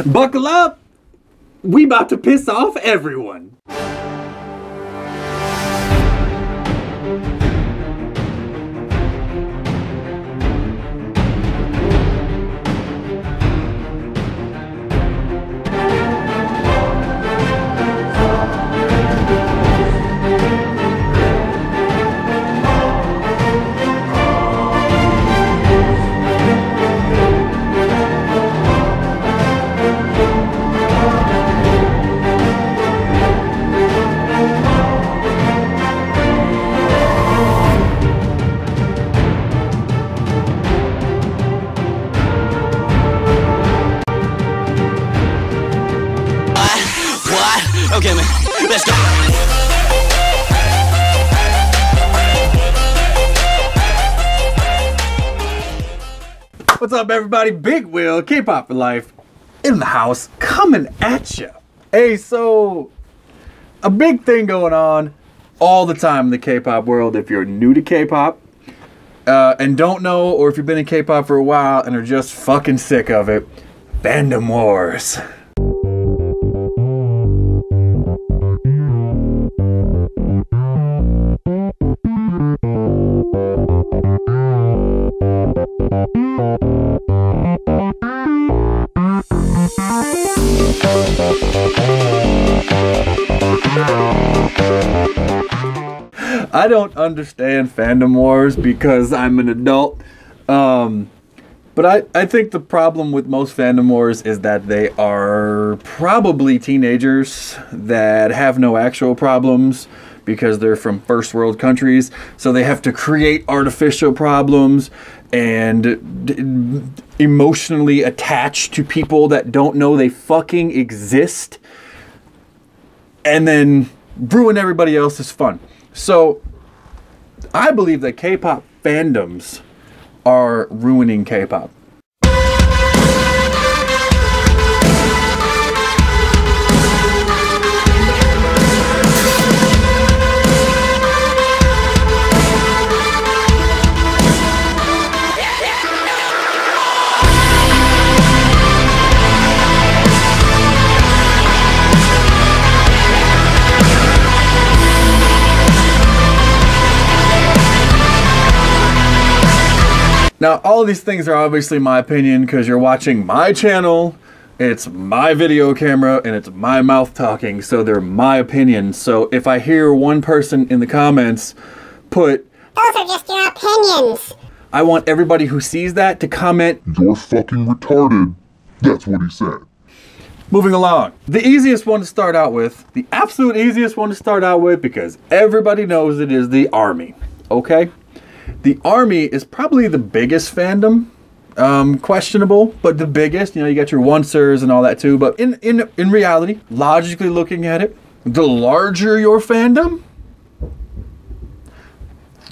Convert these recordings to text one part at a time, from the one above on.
Buckle up! We about to piss off everyone. Okay, man, let's go. What's up, everybody? Big Will, K-Pop for Life, in the house, coming at ya. Hey, so, a big thing going on all the time in the K-Pop world. If you're new to K-Pop and don't know, or if you've been in K-Pop for a while and are just fucking sick of it, fandom wars. I don't understand fandom wars because I'm an adult, but I think the problem with most fandom wars is that they are probably teenagers that have no actual problems because they're from first world countries, so they have to create artificial problems and emotionally attach to people that don't know they fucking exist, and then ruin everybody else's fun. So I believe that K-pop fandoms are ruining K-pop. Now, all of these things are obviously my opinion because you're watching my channel, it's my video camera, and it's my mouth talking, so they're my opinions. So if I hear one person in the comments put, "Those are just your opinions," I want everybody who sees that to comment, "You're fucking retarded." That's what he said. Moving along. The easiest one to start out with, the absolute easiest one to start out with, because everybody knows it, is the ARMY, okay? The ARMY is probably the biggest fandom, questionable, but the biggest. You know, you got your oncers and all that too, but in reality, logically looking at it, the larger your fandom,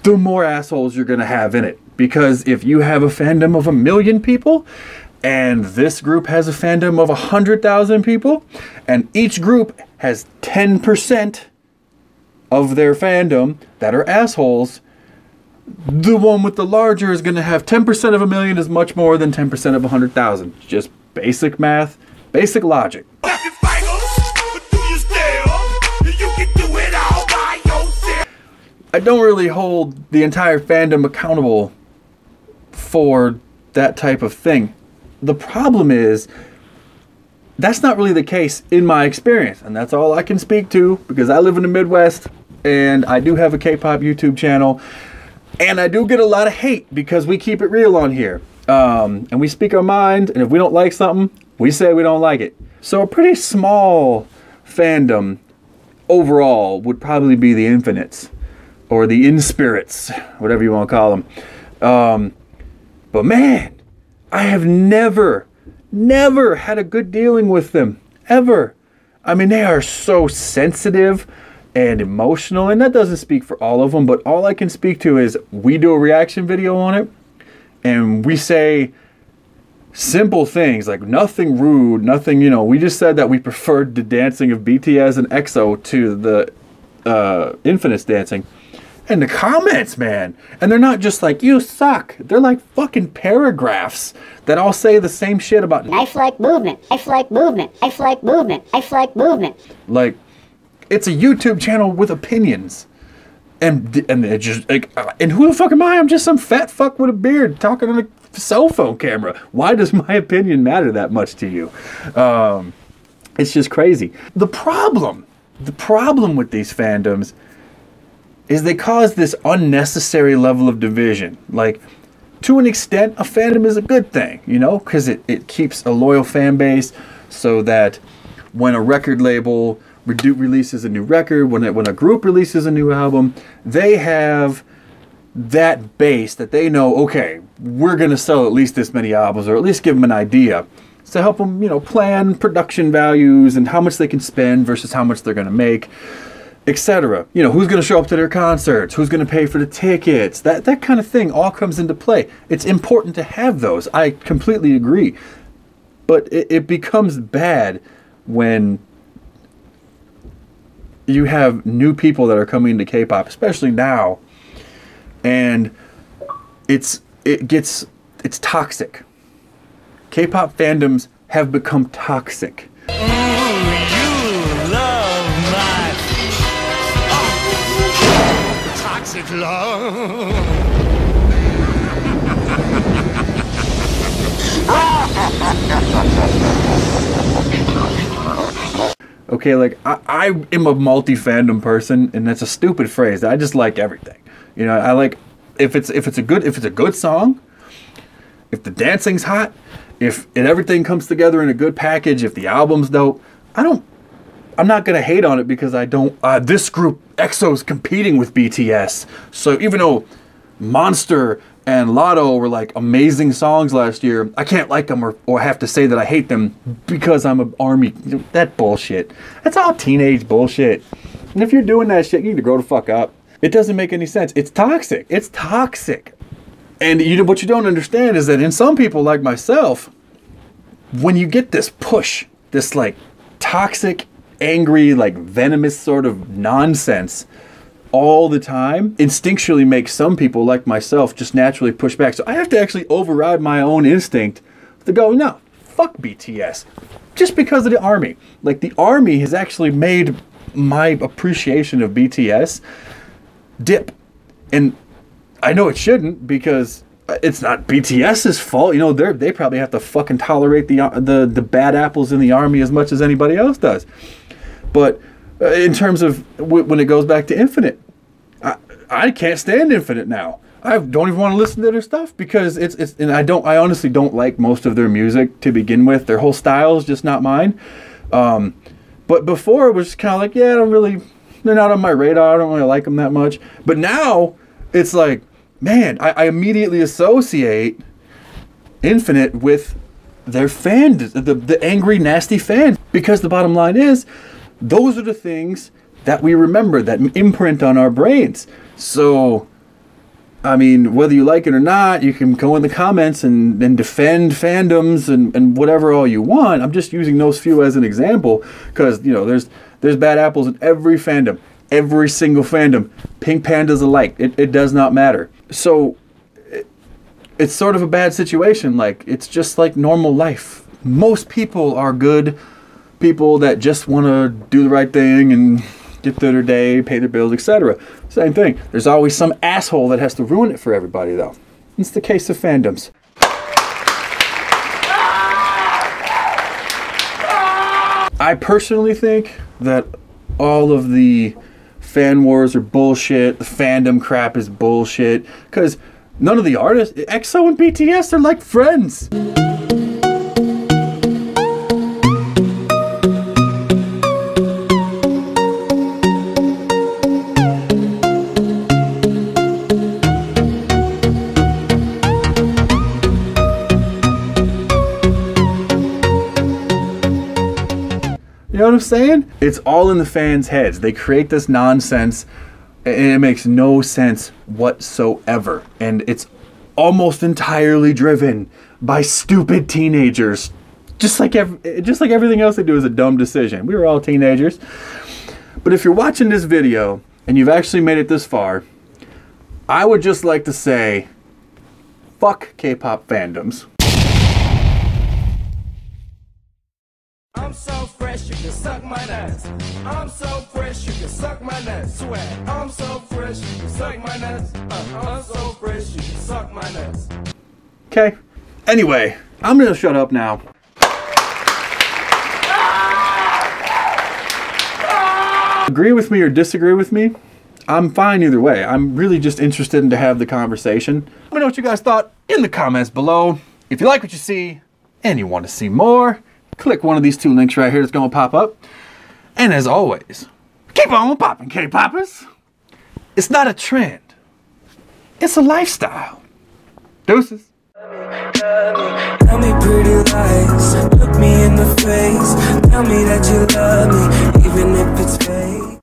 the more assholes you're gonna have in it. Because if you have a fandom of 1 million people, and this group has a fandom of 100,000 people, and each group has 10% of their fandom that are assholes, the one with the larger is going to have 10% of 1 million is much more than 10% of 100,000. Just basic math, basic logic. I don't really hold the entire fandom accountable for that type of thing. The problem is, that's not really the case in my experience, and that's all I can speak to because I live in the Midwest and I do have a K-pop YouTube channel. And I do get a lot of hate because we keep it real on here. And we speak our mind, and if we don't like something, we say we don't like it. So a pretty small fandom overall would probably be the Infinites, or the In-Spirits, whatever you want to call them. But man, I have never had a good dealing with them, ever. I mean, they are so sensitive and emotional, and that doesn't speak for all of them, but all I can speak to is we do a reaction video on it and we say simple things like nothing rude, nothing, you know, we just said that we preferred the dancing of BTS and EXO to the Infinites dancing, And the comments, man. And they're not just like, you suck. They're like fucking paragraphs that all say the same shit about knife-like movement, knife-like movement, knife-like movement, knife-like movement. Like, it's a YouTube channel with opinions. And it just, like, and who the fuck am I? I'm just some fat fuck with a beard talking on a cell phone camera. Why does my opinion matter that much to you? It's just crazy. The problem with these fandoms is they cause this unnecessary level of division. Like, to an extent, a fandom is a good thing, you know, because it keeps a loyal fan base, so that when a record label releases a new record, when a group releases a new album, they have that base that they know, okay, we're going to sell at least this many albums, or at least give them an idea to help them, you know, plan production values and how much they can spend versus how much they're going to make, etc. You know, who's going to show up to their concerts, who's going to pay for the tickets, that kind of thing all comes into play. It's important to have those. I completely agree. But it becomes bad when you have new people that are coming into K-pop, especially now, and it's toxic. K-pop fandoms have become toxic. Toxic love. Okay, like, I am a multi-fandom person, and that's a stupid phrase. I just like everything. You know, I like, if it's a good song, if the dancing's hot, if everything comes together in a good package, if the album's dope, I'm not gonna hate on it because I don't, this group, EXO's competing with BTS. So even though Monster and Lotto were like amazing songs last year, I can't like them or have to say that I hate them because I'm an ARMY. That bullshit. That's all teenage bullshit. And if you're doing that shit, you need to grow the fuck up. It doesn't make any sense. It's toxic. It's toxic. And what you don't understand is that in some people like myself, when you get this push, this like toxic, angry, like venomous sort of nonsense all the time, instinctually makes some people like myself just naturally push back. So I have to actually override my own instinct to go, no, fuck BTS. Just because of the ARMY. Like, the ARMY has actually made my appreciation of BTS dip. And I know it shouldn't, because it's not BTS's fault. You know, they probably have to fucking tolerate the bad apples in the ARMY as much as anybody else does. But in terms of when it goes back to Infinite, I can't stand Infinite now. I don't even want to listen to their stuff because and I honestly don't like most of their music to begin with. Their whole style is just not mine. But before it was kind of like, yeah, they're not on my radar. I don't really like them that much. But now it's like, man, I immediately associate Infinite with their fans, the angry, nasty fans. Because the bottom line is, those are the things that we remember, that imprint on our brains. So, I mean, whether you like it or not, you can go in the comments and defend fandoms and whatever all you want. I'm just using those few as an example because, you know, there's bad apples in every fandom. Every single fandom. Pink pandas alike. It does not matter. So, it's sort of a bad situation. Like, it's just like normal life. Most people are good people that just want to do the right thing and get through their day, pay their bills, etc. Same thing. There's always some asshole that has to ruin it for everybody, though. It's the case of fandoms. I personally think that all of the fan wars are bullshit. The fandom crap is bullshit. Because none of the artists, EXO and BTS, are like friends. You know what I'm saying? It's all in the fans' heads. They create this nonsense, and it makes no sense whatsoever. And it's almost entirely driven by stupid teenagers. Just like everything else they do is a dumb decision. We were all teenagers. But if you're watching this video, and you've actually made it this far, I would just like to say, fuck K-pop fandoms. I'm so fresh, you can suck my nuts. I'm so fresh, you can suck my nuts. Swag. I'm so fresh, you can suck my nuts. I'm so fresh, you can suck my nuts. Okay. Anyway, I'm gonna shut up now. Agree with me or disagree with me, I'm fine either way. I'm really just interested in to have the conversation. Let me know what you guys thought in the comments below. If you like what you see and you want to see more, click one of these 2 links right here that's gonna pop up. And as always, keep on popping, K-poppers. It's not a trend, it's a lifestyle. Deuces. Tell me pretty lies, look me in the face. Tell me that you love me, even if it's fake.